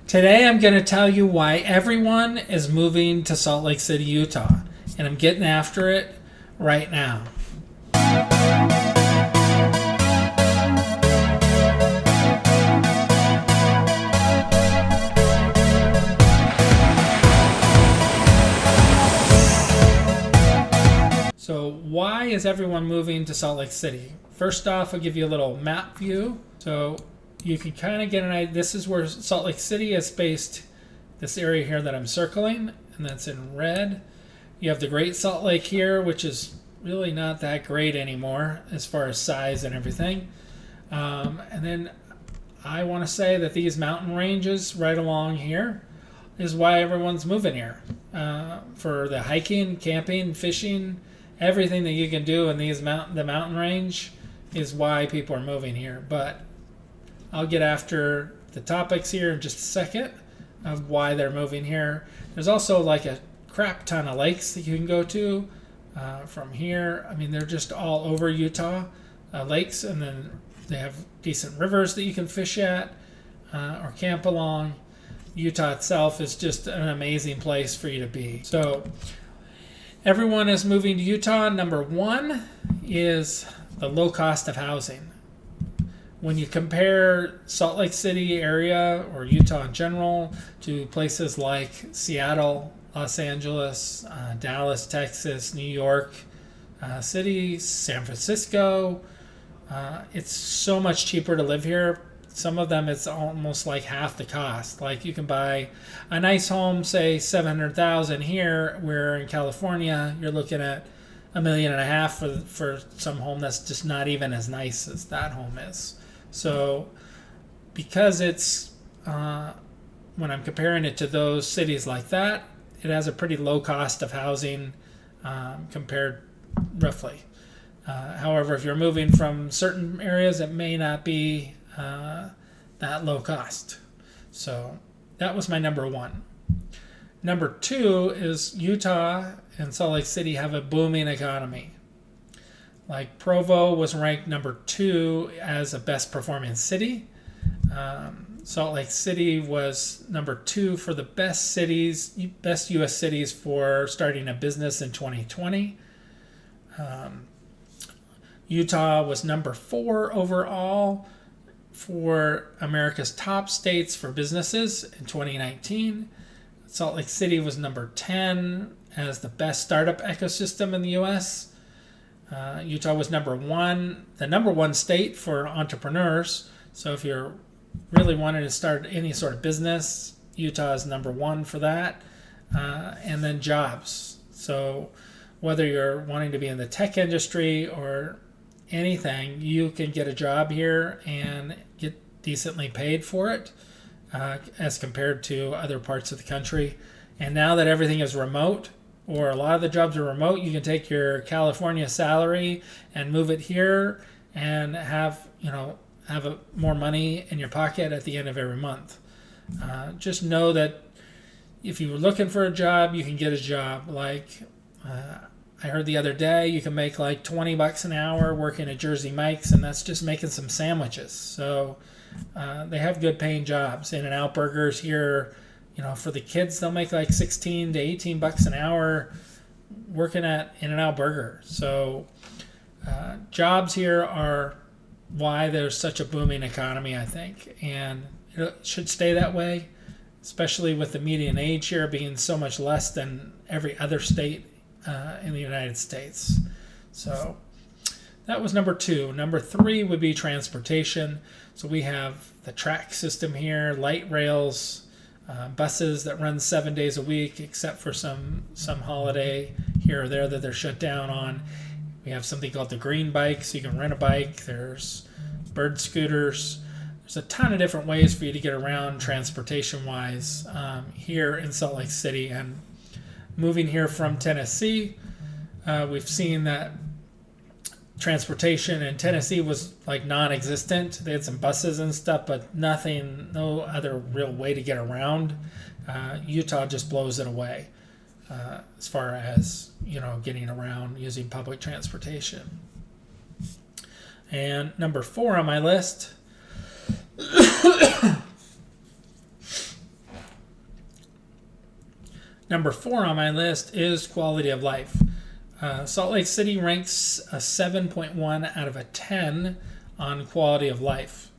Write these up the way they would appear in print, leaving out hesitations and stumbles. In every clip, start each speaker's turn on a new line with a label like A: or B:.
A: Today I'm going to tell you why everyone is moving to Salt Lake City, Utah, and I'm getting after it right now. So why is everyone moving to Salt Lake City? First off, I'll give you a little map view. So you can kind of get an idea. This is where Salt Lake City is based, this area here that I'm circling, and that's in red. You have the Great Salt Lake here, which is really not that great anymore as far as size and everything. And then I want to say that these mountain ranges right along here is why everyone's moving here. For the hiking, camping, fishing, everything that you can do in the mountain range is why people are moving here. But I'll get after the topics here in just a second of why they're moving here. There's also like a crap ton of lakes that you can go to from here. I mean, they're just all over Utah, lakes, and then they have decent rivers that you can fish at or camp along. Utah itself is just an amazing place for you to be. So everyone is moving to Utah. Number one is the low cost of housing. When you compare Salt Lake City area or Utah in general to places like Seattle, Los Angeles, Dallas, Texas, New York City, San Francisco, it's so much cheaper to live here. Some of them it's almost like half the cost. Like you can buy a nice home, say $700,000 here, where in California you're looking at $1.5 million for some home that's just not even as nice as that home is. So because it's when I'm comparing it to those cities like that, it has a pretty low cost of housing compared roughly. However, if you're moving from certain areas, it may not be that low cost. So that was my number one. Number two is Utah and Salt Lake City have a booming economy. Like Provo was ranked number 2 as a best performing city. Salt Lake City was number 2 for the best U.S. cities for starting a business in 2020. Utah was number 4 overall for America's top states for businesses in 2019. Salt Lake City was number 10 as the best startup ecosystem in the U.S. Utah was number 1, the number 1 state for entrepreneurs. So if you're really wanting to start any sort of business, Utah is number 1 for that. And then jobs. So whether you're wanting to be in the tech industry or anything, you can get a job here and get decently paid for it as compared to other parts of the country. And now that everything is remote, or a lot of the jobs are remote, you can take your California salary and move it here and have more money in your pocket at the end of every month. Just know that if you were looking for a job, you can get a job. Like I heard the other day, you can make like $20 an hour working at Jersey Mike's, and that's just making some sandwiches. So they have good paying jobs. In-N-Out Burgers here, for the kids, they'll make like $16 to $18 an hour working at In-N-Out Burger. So jobs here are why there's such a booming economy, I think. And it should stay that way, especially with the median age here being so much less than every other state in the United States. So that was number 2. Number 3 would be transportation. So we have the track system here, light rails, buses that run 7 days a week, except for some holiday here or there that they're shut down on. We have something called the green bike, so you can rent a bike. There's bird scooters. There's a ton of different ways for you to get around transportation-wise here in Salt Lake City. And moving here from Tennessee, we've seen that transportation in Tennessee was like non-existent. They had some buses and stuff, but no other real way to get around. Utah just blows it away as far as getting around using public transportation. And number 4 on my list Number 4 on my list is quality of life. Salt Lake City ranks a 7.1 out of a 10 on quality of life.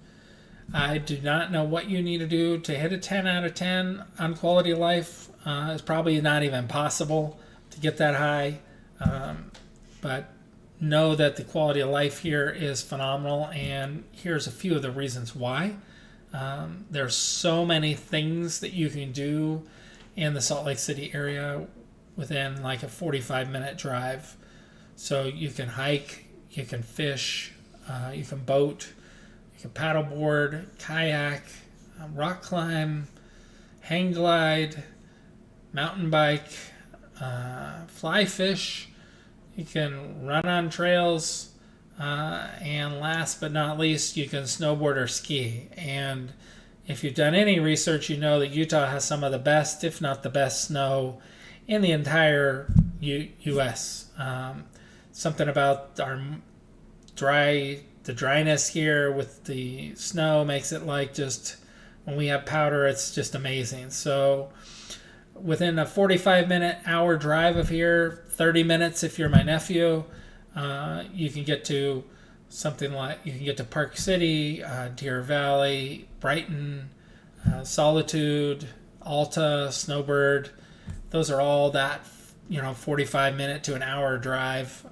A: I do not know what you need to do to hit a 10 out of 10 on quality of life. It's probably not even possible to get that high. But know that the quality of life here is phenomenal, and here's a few of the reasons why. There's so many things that you can do in the Salt Lake City area within like a 45-minute drive. So you can hike, you can fish, you can boat, you can paddleboard, kayak, rock climb, hang glide, mountain bike, fly fish. You can run on trails, and last but not least, you can snowboard or ski. And if you've done any research, you know that Utah has some of the best, if not the best, snow in the entire U.S. Something about our the dryness here with the snow makes it like just when we have powder, it's just amazing. So within a 45-minute hour drive of here, 30 minutes if you're my nephew, you can get to Park City, Deer Valley, Brighton, Solitude, Alta, Snowbird. Those are all that 45-minute to an hour drive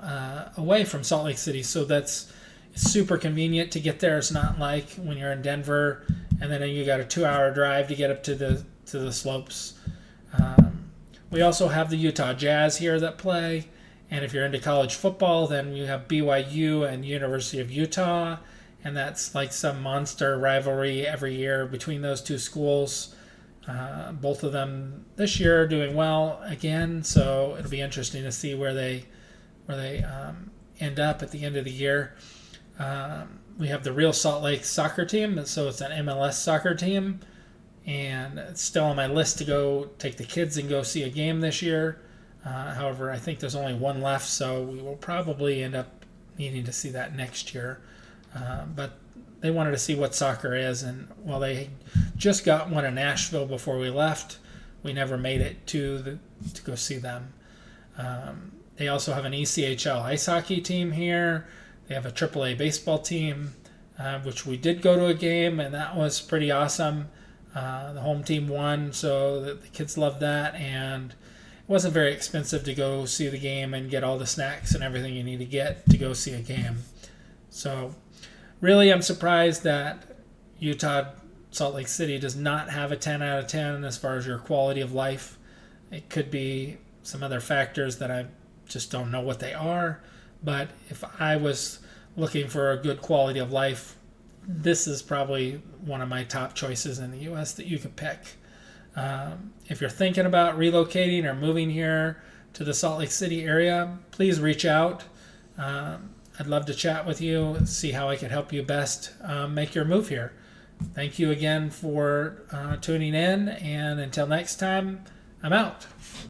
A: away from Salt Lake City. So that's super convenient to get there. It's not like when you're in Denver and then you got a 2-hour drive to get up to the slopes. We also have the Utah Jazz here that play, and if you're into college football, then you have BYU and University of Utah, and that's like some monster rivalry every year between those two schools. Both of them this year are doing well again, so it'll be interesting to see where they end up at the end of the year. We have the Real Salt Lake soccer team, so it's an MLS soccer team, and it's still on my list to go take the kids and go see a game this year. However, I think there's only one left, so we will probably end up needing to see that next year. But they wanted to see what soccer is, and while they just got one in Nashville before we left, we never made it to go see them. They also have an ECHL ice hockey team here. They have a AAA baseball team, which we did go to a game, and that was pretty awesome. The home team won, so the kids loved that, and it wasn't very expensive to go see the game and get all the snacks and everything you need to get to go see a game. So really, I'm surprised that Utah Salt Lake City does not have a 10 out of 10 as far as your quality of life. It could be some other factors that I just don't know what they are, but if I was looking for a good quality of life, this is probably one of my top choices in the U.S. that you could pick. If you're thinking about relocating or moving here to the Salt Lake City area, please reach out. I'd love to chat with you, see how I can help you best make your move here. Thank you again for tuning in, and until next time, I'm out.